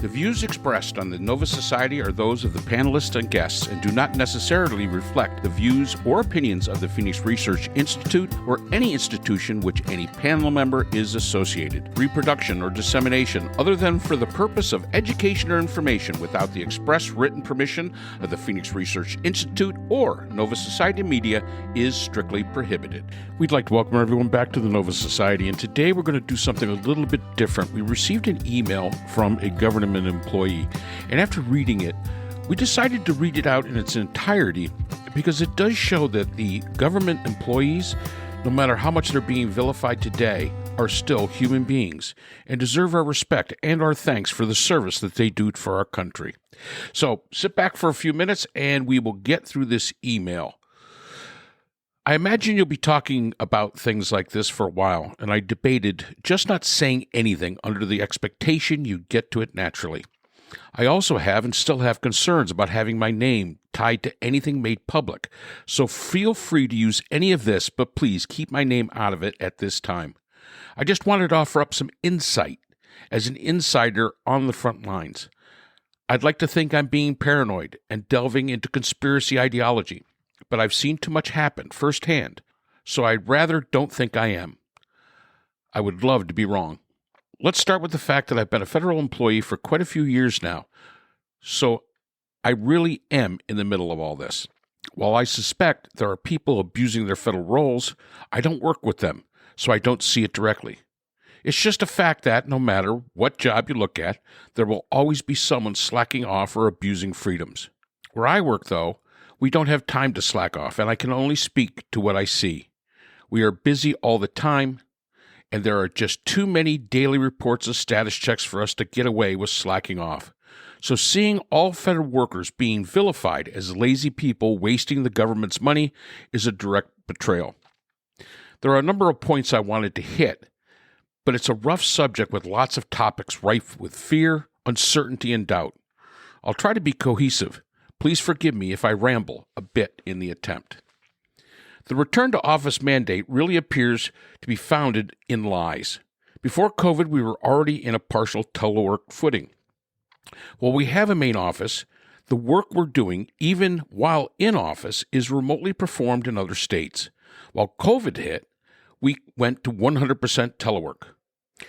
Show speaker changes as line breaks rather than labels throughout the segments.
The views expressed on the Nova Society are those of the panelists and guests and do not necessarily reflect the views or opinions of the Phoenix Research Institute or any institution which any panel member is associated. Reproduction or dissemination, other than for the purpose of education or information without the express written permission of the Phoenix Research Institute or Nova Society Media, is strictly prohibited. We'd like to welcome everyone back to the Nova Society, and today we're going to do something a little bit different. We received an email from a government employee, and after reading it, we decided to read it out in its entirety because it does show that the government employees, no matter how much they're being vilified today, are still human beings and deserve our respect and our thanks for the service that they do for our country. So sit back for a few minutes and we will get through this email. I imagine you'll be talking about things like this for a while, and I debated just not saying anything under the expectation you'd get to it naturally. I also have and still have concerns about having my name tied to anything made public, so feel free to use any of this, but please keep my name out of it at this time. I just wanted to offer up some insight as an insider on the front lines. I'd like to think I'm being paranoid and delving into conspiracy ideology, but I've seen too much happen firsthand, so I'd rather don't think I am. I would love to be wrong. Let's start with the fact that I've been a federal employee for quite a few years now, so I really am in the middle of all this. While I suspect there are people abusing their federal roles, I don't work with them, so I don't see it directly. It's just a fact that no matter what job you look at, there will always be someone slacking off or abusing freedoms. Where I work, though, we don't have time to slack off, and I can only speak to what I see. We are busy all the time, and there are just too many daily reports of status checks for us to get away with slacking off. So seeing all federal workers being vilified as lazy people wasting the government's money is a direct betrayal. There are a number of points I wanted to hit, but it's a rough subject with lots of topics rife with fear, uncertainty, and doubt. I'll try to be cohesive. Please forgive me if I ramble a bit in the attempt. The return to office mandate really appears to be founded in lies. Before COVID, we were already in a partial telework footing. While we have a main office, the work we're doing, even while in office, is remotely performed in other states. While COVID hit, we went to 100% telework.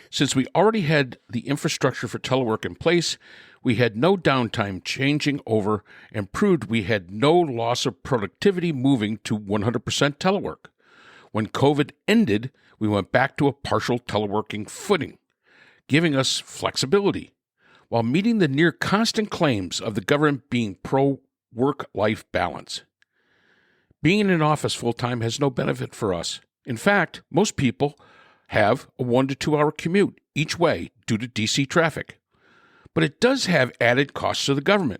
Since we already had the infrastructure for telework in place, we had no downtime changing over and proved we had no loss of productivity moving to 100% telework. When COVID ended, we went back to a partial teleworking footing, giving us flexibility, while meeting the near constant claims of the government being pro-work-life balance. Being in an office full-time has no benefit for us. In fact, most people have a 1 to 2 hour commute each way due to DC traffic. But it does have added costs to the government.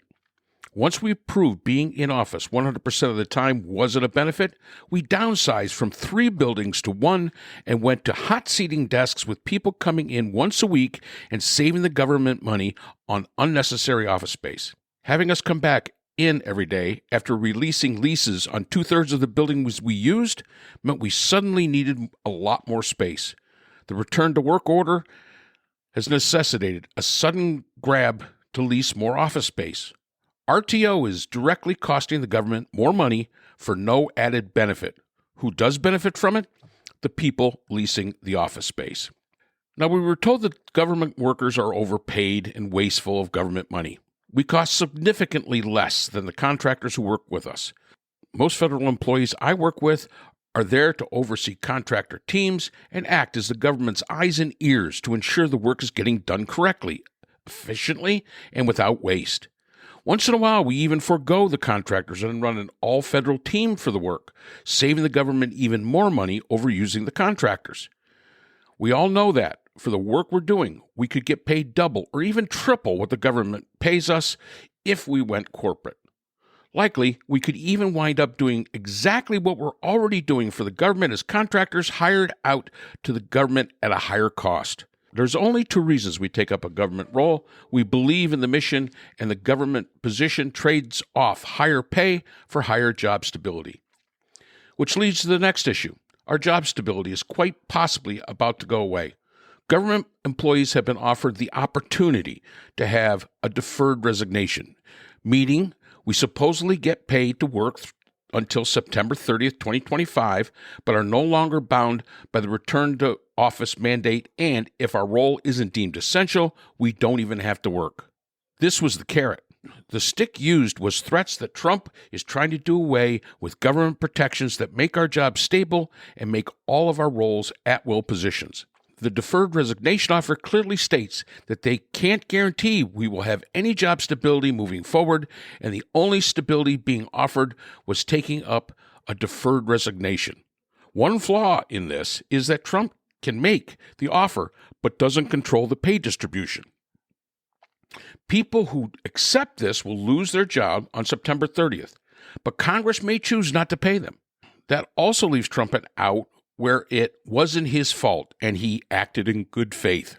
Once we proved being in office 100% of the time wasn't a benefit, we downsized from 3 buildings to 1 and went to hot seating desks with people coming in once a week and saving the government money on unnecessary office space. Having us come back in every day after releasing leases on 2/3 of the buildings we used meant we suddenly needed a lot more space. The return to work order has necessitated a sudden grab to lease more office space. RTO is directly costing the government more money for no added benefit. Who does benefit from it? The people leasing the office space. Now, we were told that government workers are overpaid and wasteful of government money. We cost significantly less than the contractors who work with us. Most federal employees I work with are there to oversee contractor teams and act as the government's eyes and ears to ensure the work is getting done correctly, efficiently, and without waste. Once in a while, we even forego the contractors and run an all-federal team for the work, saving the government even more money overusing the contractors. We all know that for the work we're doing, we could get paid double or even triple what the government pays us if we went corporate. Likely, we could even wind up doing exactly what we're already doing for the government as contractors hired out to the government at a higher cost. There's only 2 reasons we take up a government role. We believe in the mission, and the government position trades off higher pay for higher job stability. Which leads to the next issue. Our job stability is quite possibly about to go away. Government employees have been offered the opportunity to have a deferred resignation, meaning we supposedly get paid to work until September 30th, 2025, but are no longer bound by the return to office mandate, and if our role isn't deemed essential, we don't even have to work. This was the carrot. The stick used was threats that Trump is trying to do away with government protections that make our jobs stable and make all of our roles at-will positions. The deferred resignation offer clearly states that they can't guarantee we will have any job stability moving forward, and the only stability being offered was taking up a deferred resignation. One flaw in this is that Trump can make the offer but doesn't control the pay distribution. People who accept this will lose their job on September 30th, but Congress may choose not to pay them. That also leaves Trump out where it wasn't his fault and he acted in good faith.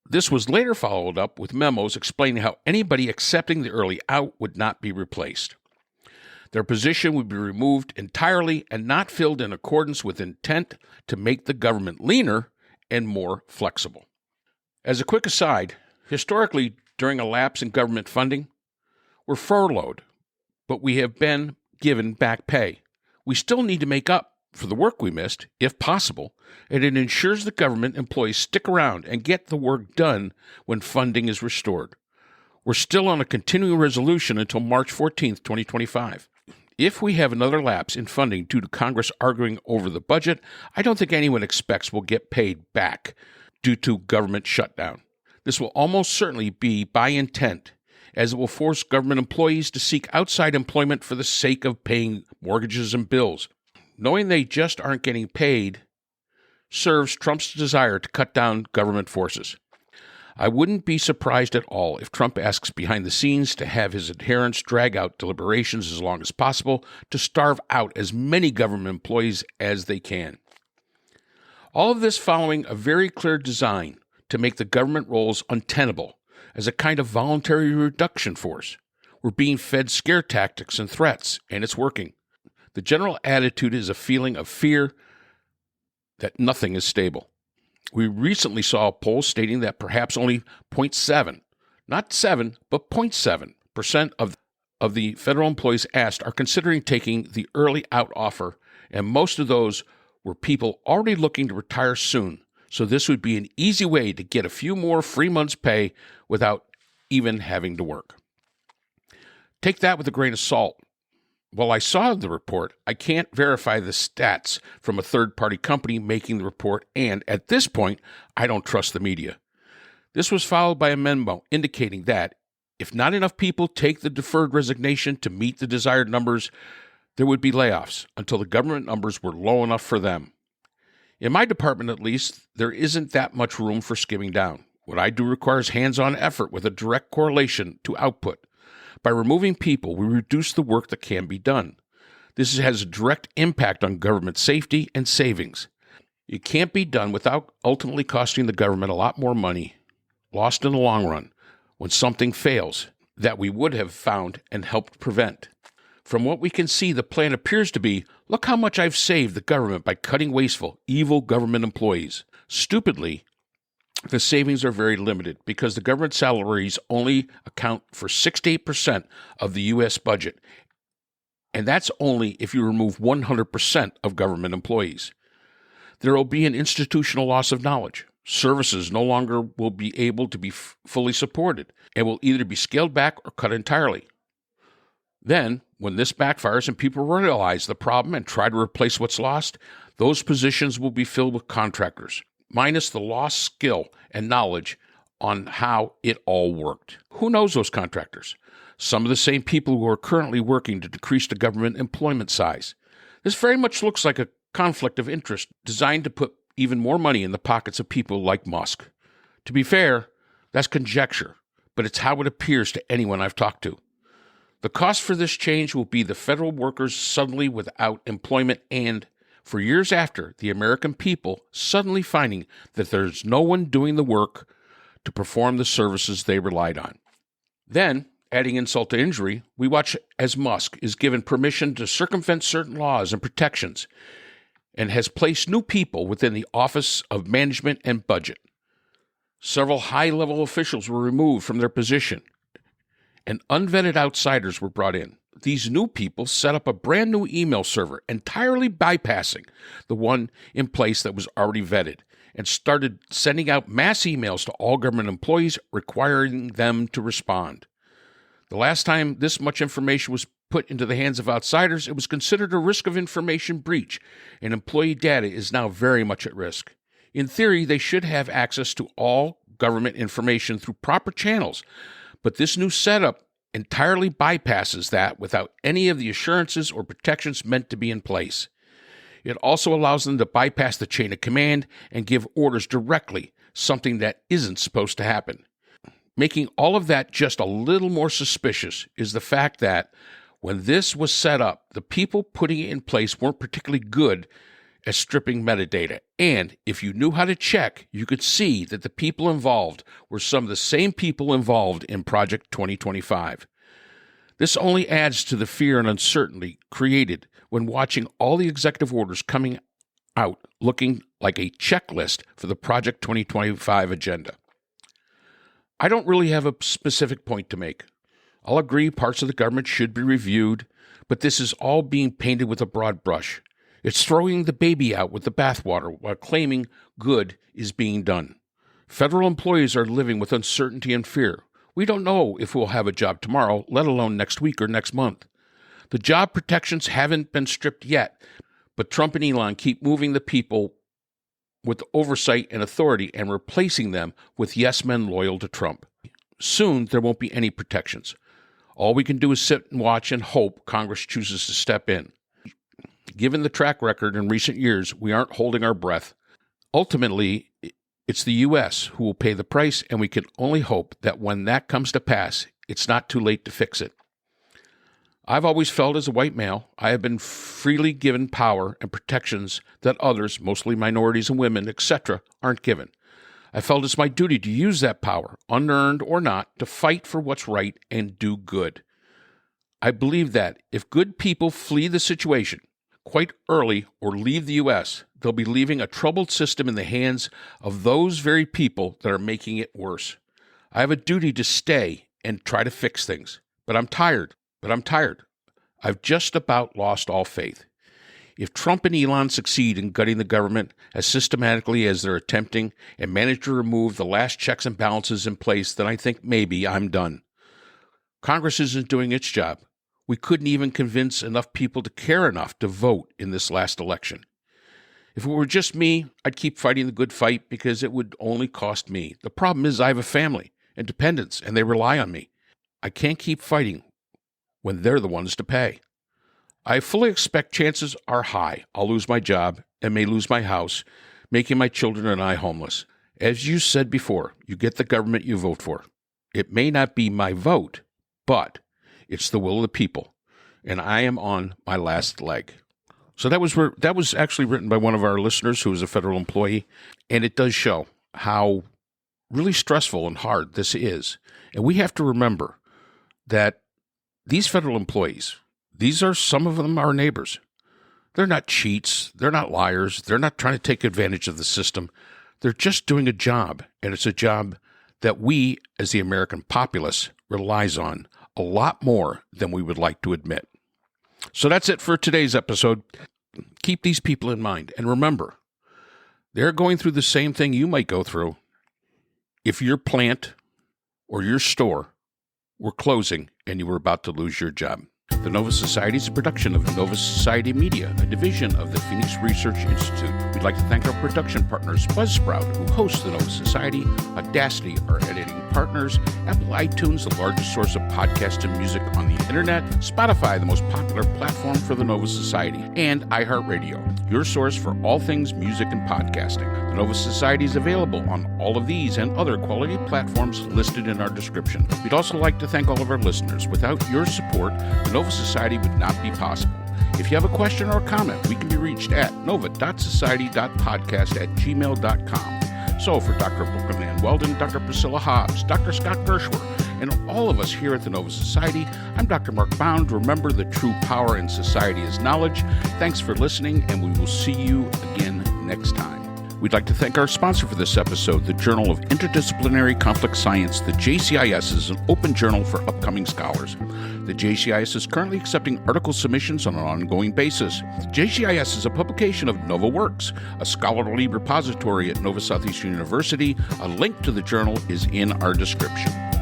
This was later followed up with memos explaining how anybody accepting the early out would not be replaced. Their position would be removed entirely and not filled in accordance with intent to make the government leaner and more flexible. As a quick aside, historically, during a lapse in government funding, we're furloughed, but we have been given back pay. We still need to make up for the work we missed, if possible, and it ensures that government employees stick around and get the work done when funding is restored. We're still on a continuing resolution until March 14th, 2025. If we have another lapse in funding due to Congress arguing over the budget, I don't think anyone expects we'll get paid back due to government shutdown. This will almost certainly be by intent, as it will force government employees to seek outside employment for the sake of paying mortgages and bills. Knowing they just aren't getting paid serves Trump's desire to cut down government forces. I wouldn't be surprised at all if Trump asks behind the scenes to have his adherents drag out deliberations as long as possible to starve out as many government employees as they can. All of this following a very clear design to make the government roles untenable as a kind of voluntary reduction force. We're being fed scare tactics and threats, and it's working. The general attitude is a feeling of fear that nothing is stable. We recently saw a poll stating that perhaps only 0.7, not 7, but 0.7% of the federal employees asked are considering taking the early out offer, and most of those were people already looking to retire soon. So this would be an easy way to get a few more free months' pay without even having to work. Take that with a grain of salt. While I saw the report, I can't verify the stats from a third-party company making the report, and at this point, I don't trust the media. This was followed by a memo indicating that if not enough people take the deferred resignation to meet the desired numbers, there would be layoffs until the government numbers were low enough for them. In my department, at least, there isn't that much room for skimming down. What I do requires hands-on effort with a direct correlation to output. By removing people, we reduce the work that can be done. This has a direct impact on government safety and savings. It can't be done without ultimately costing the government a lot more money, lost in the long run, when something fails that we would have found and helped prevent. From what we can see, the plan appears to be, look how much I've saved the government by cutting wasteful, evil government employees. Stupidly, the savings are very limited because the government salaries only account for 68% of the U.S. budget, and that's only if you remove 100% of government employees. There will be an institutional loss of knowledge. Services no longer will be able to be fully supported and will either be scaled back or cut entirely. Then, when this backfires and people realize the problem and try to replace what's lost, those positions will be filled with contractors, minus the lost skill and knowledge on how it all worked. Who knows those contractors? Some of the same people who are currently working to decrease the government employment size. This very much looks like a conflict of interest designed to put even more money in the pockets of people like Musk. To be fair, that's conjecture, but it's how it appears to anyone I've talked to. The cost for this change will be the federal workers suddenly without employment and, for years after, the American people suddenly finding that there's no one doing the work to perform the services they relied on. Then, adding insult to injury, we watch as Musk is given permission to circumvent certain laws and protections and has placed new people within the Office of Management and Budget. Several high-level officials were removed from their position, and unvetted outsiders were brought in. These new people set up a brand new email server, entirely bypassing the one in place that was already vetted, and started sending out mass emails to all government employees requiring them to respond. The last time this much information was put into the hands of outsiders, it was considered a risk of information breach, and employee data is now very much at risk. In theory, they should have access to all government information through proper channels, but this new setup entirely bypasses that without any of the assurances or protections meant to be in place. It also allows them to bypass the chain of command and give orders directly, something that isn't supposed to happen. Making all of that just a little more suspicious is the fact that when this was set up, the people putting it in place weren't particularly good at stripping metadata. And if you knew how to check, you could see that the people involved were some of the same people involved in Project 2025. This only adds to the fear and uncertainty created when watching all the executive orders coming out looking like a checklist for the Project 2025 agenda. I don't really have a specific point to make. I'll agree parts of the government should be reviewed, but this is all being painted with a broad brush. It's throwing the baby out with the bathwater while claiming good is being done. Federal employees are living with uncertainty and fear. We don't know if we'll have a job tomorrow, let alone next week or next month. The job protections haven't been stripped yet, but Trump and Elon keep moving the people with oversight and authority and replacing them with yes men loyal to Trump. Soon, there won't be any protections. All we can do is sit and watch and hope Congress chooses to step in. Given the track record in recent years, we aren't holding our breath. Ultimately, it's the U.S. who will pay the price, and we can only hope that when that comes to pass, it's not too late to fix it. I've always felt as a white male, I have been freely given power and protections that others, mostly minorities and women, etc., aren't given. I felt it's my duty to use that power, unearned or not, to fight for what's right and do good. I believe that if good people flee the situation quite early or leave the U.S., they'll be leaving a troubled system in the hands of those very people that are making it worse. I have a duty to stay and try to fix things, but I'm tired. I've just about lost all faith. If Trump and Elon succeed in gutting the government as systematically as they're attempting and manage to remove the last checks and balances in place, then I think maybe I'm done. Congress isn't doing its job. We couldn't even convince enough people to care enough to vote in this last election. If it were just me, I'd keep fighting the good fight because it would only cost me. The problem is I have a family and dependents, and they rely on me. I can't keep fighting when they're the ones to pay. I fully expect chances are high I'll lose my job and may lose my house, making my children and I homeless. As you said before, you get the government you vote for. It may not be my vote, but it's the will of the people, and I am on my last leg. So that was actually written by one of our listeners who is a federal employee, and it does show how really stressful and hard this is. And we have to remember that these federal employees, some of them are neighbors. They're not cheats. They're not liars. They're not trying to take advantage of the system. They're just doing a job, and it's a job that we, as the American populace, relies on a lot more than we would like to admit. So that's it for today's episode. Keep these people in mind, and remember, they're going through the same thing you might go through if your plant or your store were closing and you were about to lose your job. The Nova Society is a production of Nova Society Media, a division of the Phoenix Research Institute. We'd like to thank our production partners, Buzzsprout, who hosts the Nova Society, Audacity, our editing partners, Apple iTunes, the largest source of podcasts and music on the internet, Spotify, the most popular platform for the Nova Society, and iHeartRadio, your source for all things music and podcasting. The Nova Society is available on all of these and other quality platforms listed in our description. We'd also like to thank all of our listeners. Without your support, the Nova Society would not be possible. If you have a question or a comment, we can be reached at nova.society.podcast@gmail.com. So for Dr. Brooklyn Ann Weldon, Dr. Priscilla Hobbs, Dr. Scott Gershwer, and all of us here at the Nova Society, I'm Dr. Mark Bound. Remember, the true power in society is knowledge. Thanks for listening, and we will see you again next time. We'd like to thank our sponsor for this episode, the Journal of Interdisciplinary Conflict Science. The JCIS is an open journal for upcoming scholars. The JCIS is currently accepting article submissions on an ongoing basis. JCIS is a publication of Nova Works, a scholarly repository at Nova Southeastern University. A link to the journal is in our description.